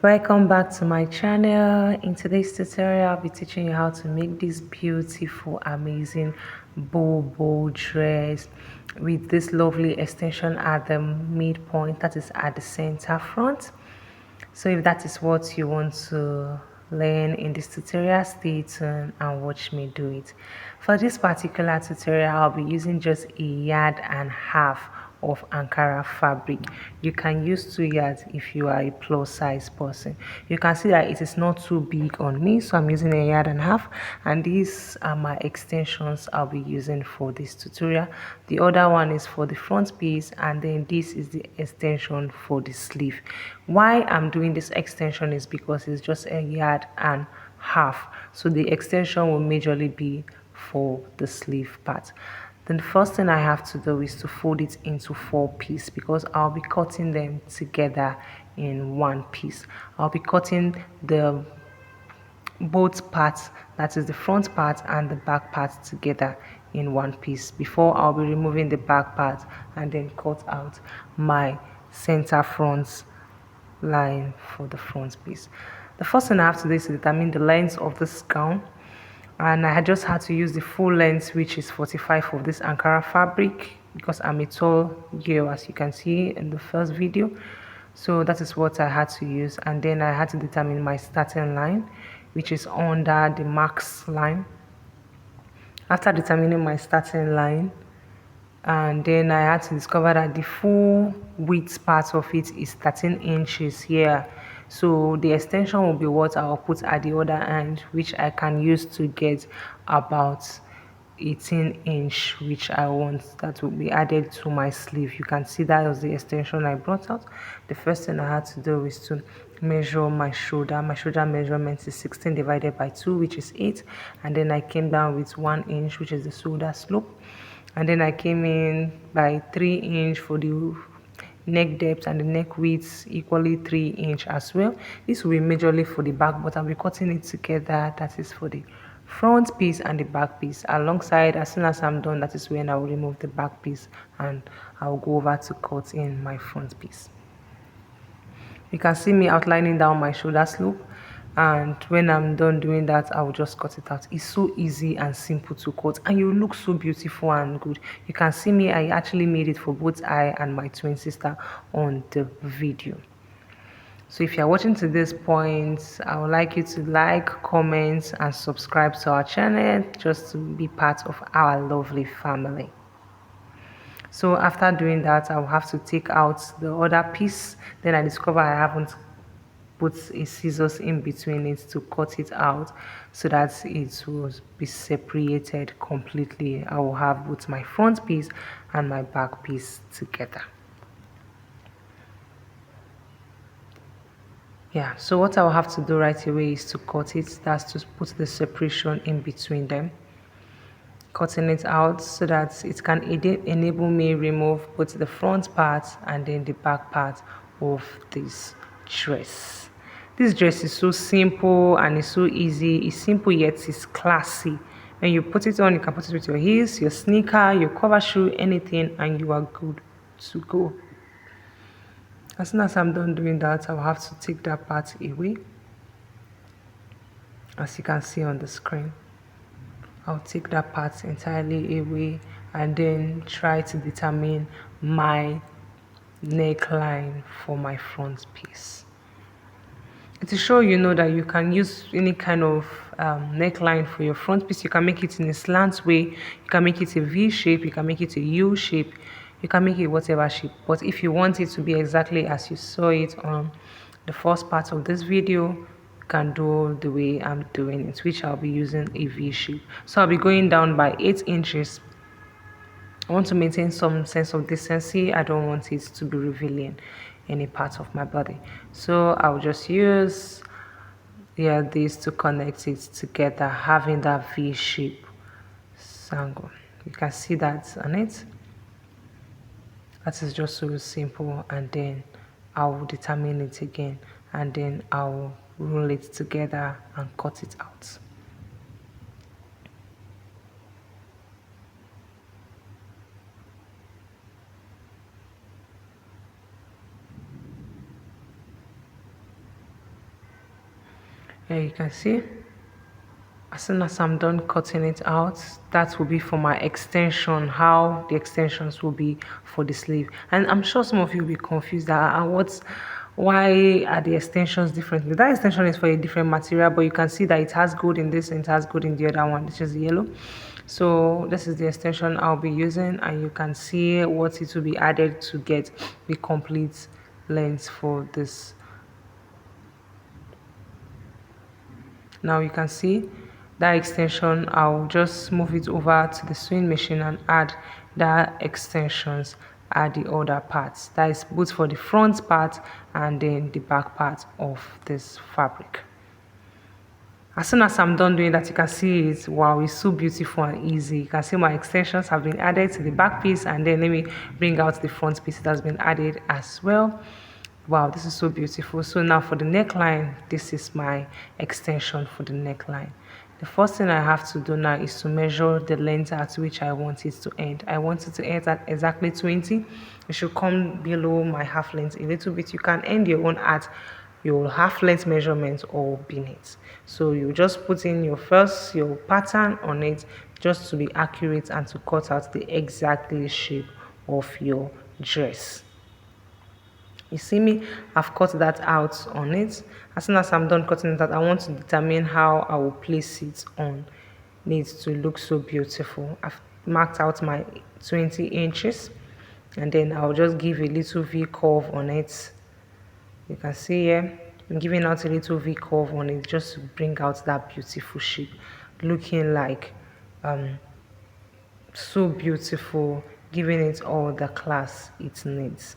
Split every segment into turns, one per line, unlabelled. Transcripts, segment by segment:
Welcome back to my channel. In today's tutorial, I'll be teaching you how to make this beautiful, amazing bobo dress with this lovely extension at the midpoint, that is at the center front. So if that is what you want to learn in this tutorial, stay tuned and watch me do it. For this particular tutorial, I'll be using just a yard and half of Ankara fabric. You can use 2 yards if you are a plus size person. You can see that it is not too big on me, so I'm using a yard and half, and these are my extensions I'll be using for this tutorial. The other one is for the front piece, and then this is the extension for the sleeve. Why I'm doing this extension is because it's just a yard and half, so the extension will majorly be for the sleeve part. Then the first thing I have to do is to fold it into 4 pieces because I'll be cutting them together in 1 piece. I'll be cutting the both parts, that is the front part and the back part, together in 1 piece before I'll be removing the back part and then cut out my center front line for the front piece. The first thing I have to do is to determine the length of this gown, and I just had to use the full length, which is 45 of this Ankara fabric, because I'm a tall girl, as you can see in the first video. So that is what I had to use, and then I had to determine my starting line, which is under the max line. After determining my starting line, and then I had to discover that the full width part of it is 13 inches here, so the extension will be what I'll put at the other end, which I can use to get about 18-inch, which I want that will be added to my sleeve. You can see that was the extension I brought out. The first thing I had to do is to measure my shoulder. My shoulder measurement is 16 divided by 2, which is 8, and then I came down with 1 inch, which is the shoulder slope, and then I came in by 3 inch for the neck depth, and the neck width equally 3 inch as well. This will be majorly for the back, but I'll be cutting it together. That is for the front piece and the back piece alongside. As soon as I'm done, that is when I will remove the back piece and I'll go over to cut in my front piece. You can see me outlining down my shoulder slope, and when I'm done doing that, I will just cut it out. It's so easy and simple to cut, and you look so beautiful and good. You can see me, I actually made it for both I and my twin sister on the video. So if you're watching to this point, I would like you to like, comment and subscribe to our channel just to be part of our lovely family. So after doing that, I'll have to take out the other piece. Then I discover I haven't put a scissors in between it to cut it out so that it will be separated completely. I will have both my front piece and my back piece together. Yeah, so what I'll have to do right away is to cut it. That's to put the separation in between them, cutting it out so that it can enable me remove both the front part and then the back part of this dress. This dress is so simple and it's so easy. It's simple yet it's classy. When you put it on, you can put it with your heels, your sneaker, your cover shoe, anything, and you are good to go. As soon as I'm done doing that, I'll have to take that part away. As you can see on the screen, I'll take that part entirely away and then try to determine my neckline for my front piece. To show that you can use any kind of neckline for your front piece. You can make it in a slant way, you can make it a V shape, you can make it a U shape, you can make it whatever shape. But if you want it to be exactly as you saw it on the first part of this video, you can do the way I'm doing it, which I'll be using a V shape. So I'll be going down by 8 inches. I want to maintain some sense of decency. I don't want it to be revealing any part of my body. So I'll just use this to connect it together, having that V shape angle. You can see that on it. That is just so simple, and then I'll determine it again, and then I'll roll it together and cut it out. Here you can see, as soon as I'm done cutting it out, that will be for my extension, how the extensions will be for the sleeve. And I'm sure some of you will be confused that why are the extensions different? That extension is for a different material, but you can see that it has gold in this and it has gold in the other one, which is yellow. So this is the extension I'll be using, and you can see what it will be added to get the complete length for this. Now you can see that extension. I'll just move it over to the sewing machine and add that extensions at the other parts. That is both for the front part and then the back part of this fabric. As soon as I'm done doing that, you can see it. Wow, it's so beautiful and easy. You can see my extensions have been added to the back piece, and then let me bring out the front piece that has been added as well. Wow, this is so beautiful. So now for the neckline, this is my extension for the neckline. The first thing I have to do now is to measure the length at which I want it to end. I want it to end at exactly 20. It should come below my half length a little bit. You can end your own at your half length measurement or beneath. So you just put in your pattern on it, just to be accurate and to cut out the exactly shape of your dress. You see me, I've cut that out on it. As soon as I'm done cutting it out, I want to determine how I will place it on. Needs to look so beautiful. I've marked out my 20 inches, and then I'll just give a little V curve on it. You can see here, I'm giving out a little V curve on it just to bring out that beautiful shape, looking like so beautiful, giving it all the class it needs.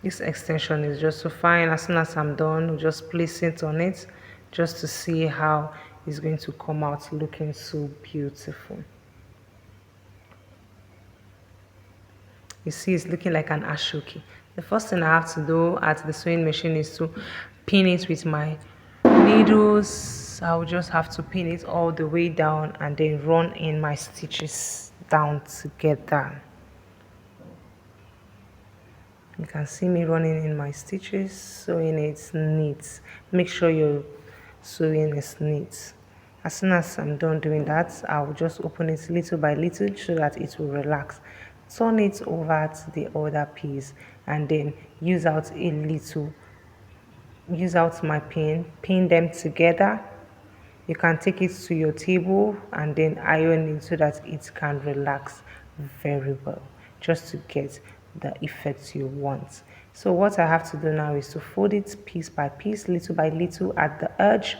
This extension is just so fine. As soon as I'm done, we'll just place it on it just to see how it's going to come out looking so beautiful. You see, it's looking like an ashoki. The first thing I have to do at the sewing machine is to pin it with my needles. I'll just have to pin it all the way down and then run in my stitches down together. You can see me running in my stitches, sewing it neat. Make sure your sewing is neat. As soon as I'm done doing that, I'll just open it little by little so that it will relax. Turn it over to the other piece and then use out my pin them together. You can take it to your table and then iron it so that it can relax very well, just to get the effect you want. So what I have to do now is to fold it piece by piece, little by little at the edge,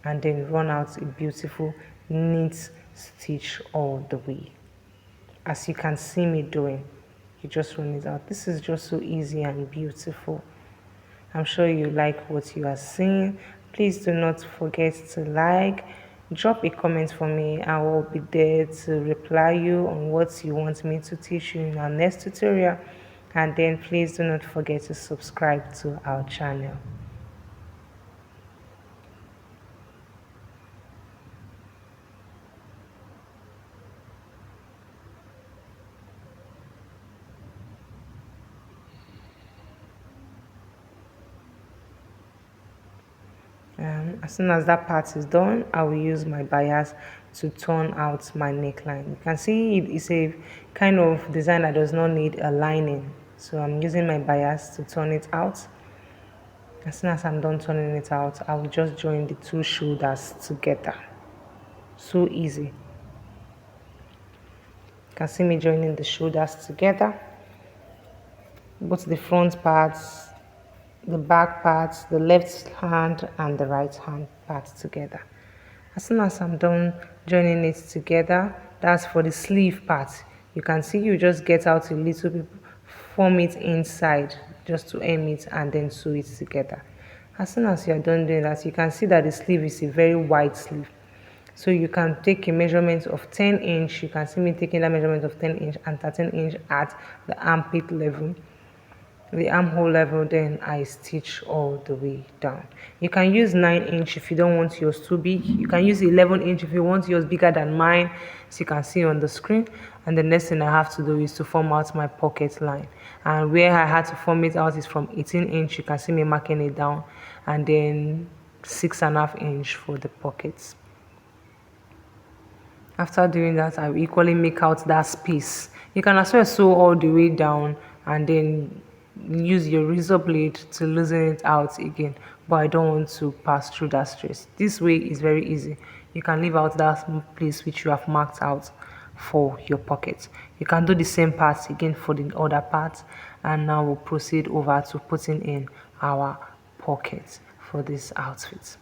and then run out a beautiful neat stitch all the way. As you can see me doing, you just run it out. This is just so easy and beautiful. I'm sure you like what you are seeing. Please do not forget to like, drop a comment for me. I will be there to reply you on what you want me to teach you in our next tutorial. And then please do not forget to subscribe to our channel. As soon as that part is done, I will use my bias to turn out my neckline. You can see it's a kind of design that does not need a lining. So I'm using my bias to turn it out. As soon as I'm done turning it out, I will just join the two shoulders together. So easy. You can see me joining the shoulders together. Both the front parts, the back parts, the left hand and the right hand part together. As soon as I'm done joining it together, that's for the sleeve part. You can see you just get out a little bit, form it inside just to aim it and then sew it together. As soon as you're done doing that, you can see that the sleeve is a very wide sleeve. So you can take a measurement of 10 inch. You can see me taking that measurement of 10 inch and 13 inch at the armpit level. the armhole level, then I stitch all the way down. You can use 9-inch if you don't want yours too big. You can use 11-inch if you want yours bigger than mine, so you can see on the screen. And the next thing I have to do is to form out my pocket line, and where I had to form it out is from 18-inch. You can see me marking it down, and then 6.5-inch for the pockets. After doing that, I will equally make out that space. You can as well sew all the way down and then use your razor blade to loosen it out again, but I don't want to pass through that stress. This way is very easy. You can leave out that place which you have marked out for your pocket. You can do the same part again for the other part, and now we'll proceed over to putting in our pocket for this outfit.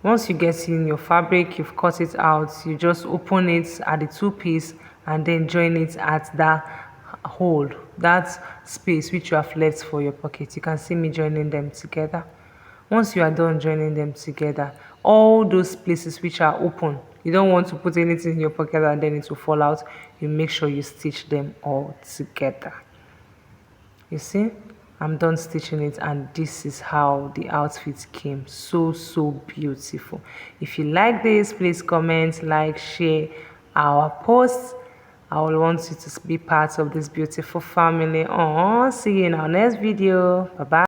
Once you get in your fabric, you've cut it out, you just open it at the two piece and then join it at that hole, that space which you have left for your pocket. You can see me joining them together. Once you are done joining them together, all those places which are open, you don't want to put anything in your pocket and then it will fall out. You make sure you stitch them all together. You see, I'm done stitching it, and this is how the outfit came. So beautiful. If you like this, please comment, like, share our posts. I will want you to be part of this beautiful family. Oh, see you in our next video. Bye bye.